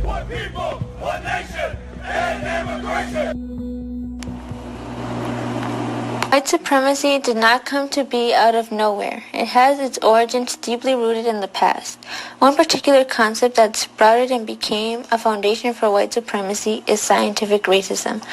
One people, one nation, and immigration. White supremacy did not come to be out of nowhere. It has its origins deeply rooted in the past. One particular concept that sprouted and became a foundation for white supremacy is scientific racism.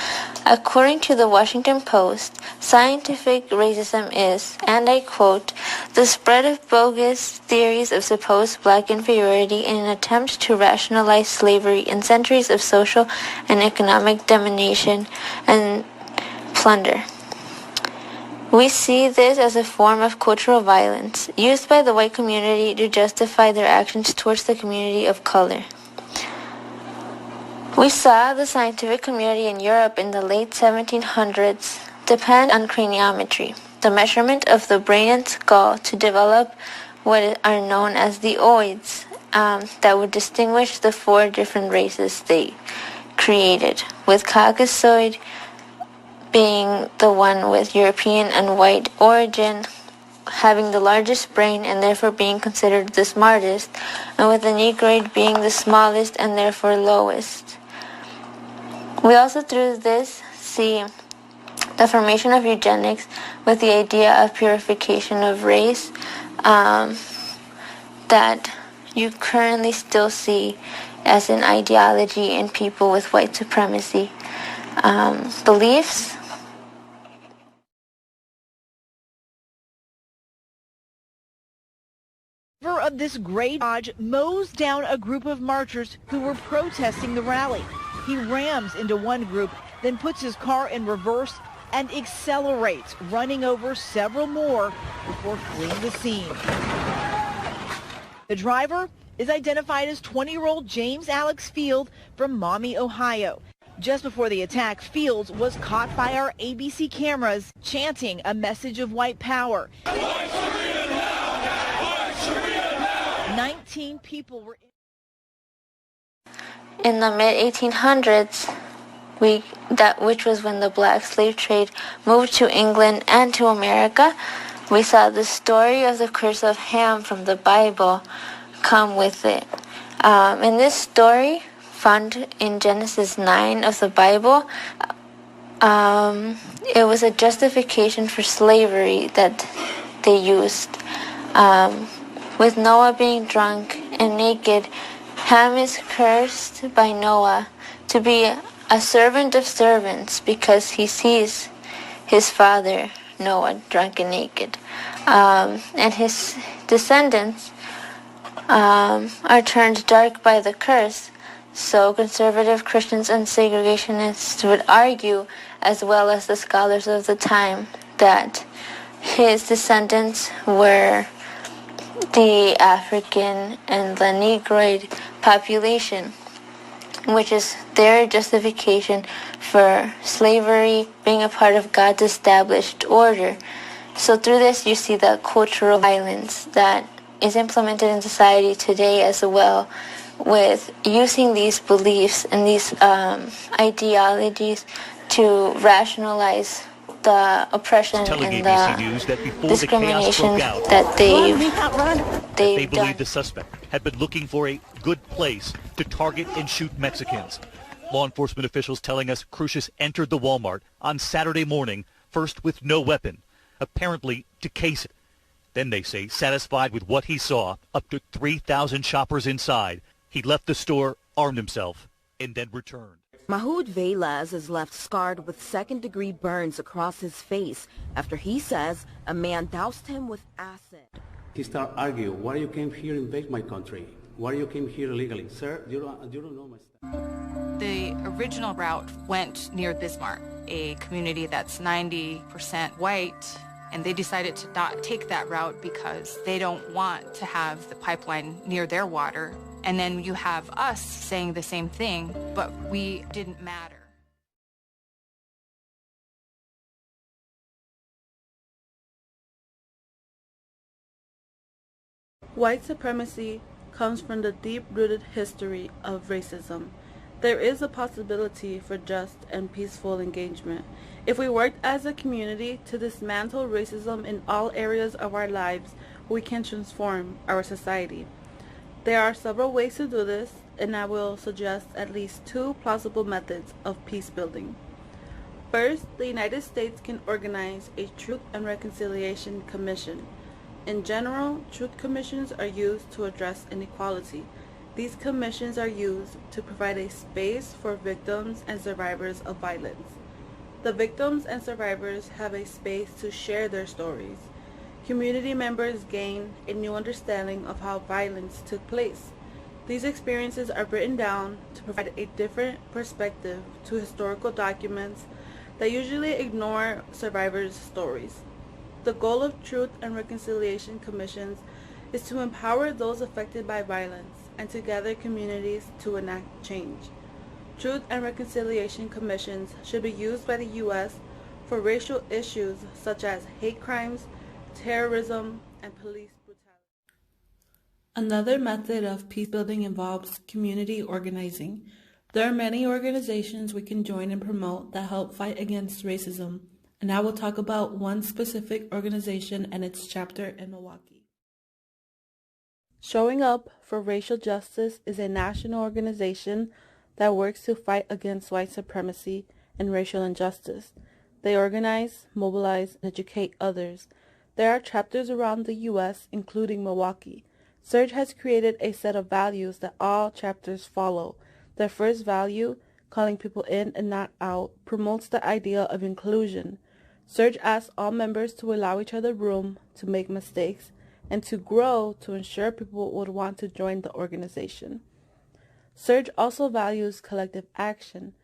According to the Washington Post, scientific racism is, and I quote, the spread of bogus theories of supposed black inferiority in an attempt to rationalize slavery and centuries of social and economic domination and plunder. We see this as a form of cultural violence used by the white community to justify their actions towards the community of color. We saw the scientific community in Europe in the late 1700s depend on craniometry, the measurement of the brain and skull, to develop what are known as the oids that would distinguish the four different races they created, with Caucasoid being the one with European and white origin, having the largest brain and therefore being considered the smartest, and with the Negroid being the smallest and therefore lowest. We also through this see the formation of eugenics with the idea of purification of race that you currently still see as an ideology in people with white supremacy beliefs. Of this gray Dodge mows down a group of marchers who were protesting the rally. He rams into one group, then puts his car in reverse and accelerates, running over several more before fleeing the scene. The driver is identified as 20-year-old James Alex Field from Maumee, Ohio. Just before the attack, Fields was caught by our ABC cameras chanting a message of white power. 19 people were in the mid-1800s, which was when the black slave trade moved to England and to America. We saw the story of the curse of Ham from the Bible come with it. In this story, found in Genesis 9 of the Bible, it was a justification for slavery that they used. With Noah being drunk and naked, Ham is cursed by Noah to be a servant of servants because he sees his father, Noah, drunk and naked. And his descendants are turned dark by the curse. So conservative Christians and segregationists would argue, as well as the scholars of the time, that his descendants were the African and the Negroid population, which is their justification for slavery being a part of God's established order. So through this you see the cultural violence that is implemented in society today as well, with using these beliefs and these ideologies to rationalize the oppression and the discrimination that they believe the suspect had been looking for a good place to target and shoot Mexicans. Law enforcement officials telling us Crucius entered the Walmart on Saturday morning, first with no weapon, apparently to case it. Then they say, satisfied with what he saw, up to 3,000 shoppers inside, he left the store, armed himself, and then returned. Mahoud Velez is left scarred with second-degree burns across his face after he says a man doused him with acid. He started arguing, why you came here and invade my country? Why you came here illegally? Sir, you don't know my stuff. The original route went near Bismarck, a community that's 90% white, and they decided to not take that route because they don't want to have the pipeline near their water. And then you have us saying the same thing, but we didn't matter. White supremacy comes from the deep-rooted history of racism. There is a possibility for just and peaceful engagement. If we work as a community to dismantle racism in all areas of our lives, we can transform our society. There are several ways to do this, and I will suggest at least 2 plausible methods of peace building. First, the United States can organize a Truth and Reconciliation Commission. In general, truth commissions are used to address inequality. These commissions are used to provide a space for victims and survivors of violence. The victims and survivors have a space to share their stories. Community members gain a new understanding of how violence took place. These experiences are written down to provide a different perspective to historical documents that usually ignore survivors' stories. The goal of Truth and Reconciliation Commissions is to empower those affected by violence and to gather communities to enact change. Truth and Reconciliation Commissions should be used by the U.S. for racial issues such as hate crimes, terrorism, and police brutality. Another method of peace building involves community organizing. There are many organizations we can join and promote that help fight against racism, and I will talk about one specific organization and its chapter in Milwaukee. Showing Up for Racial Justice is a national organization that works to fight against white supremacy and racial injustice. They organize, mobilize, and educate others. There are chapters around the U.S., including Milwaukee. SURGE has created a set of values that all chapters follow. Their first value, calling people in and not out, promotes the idea of inclusion. SURGE asks all members to allow each other room to make mistakes and to grow to ensure people would want to join the organization. SURGE also values collective action.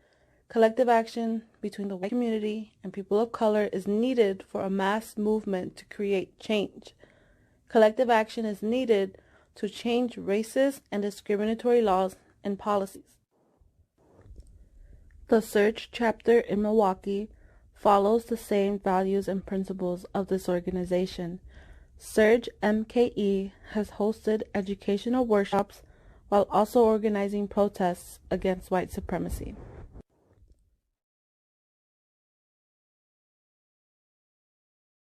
Collective action between the white community and people of color is needed for a mass movement to create change. Collective action is needed to change racist and discriminatory laws and policies. The SURGE chapter in Milwaukee follows the same values and principles of this organization. SURGE MKE has hosted educational workshops while also organizing protests against white supremacy.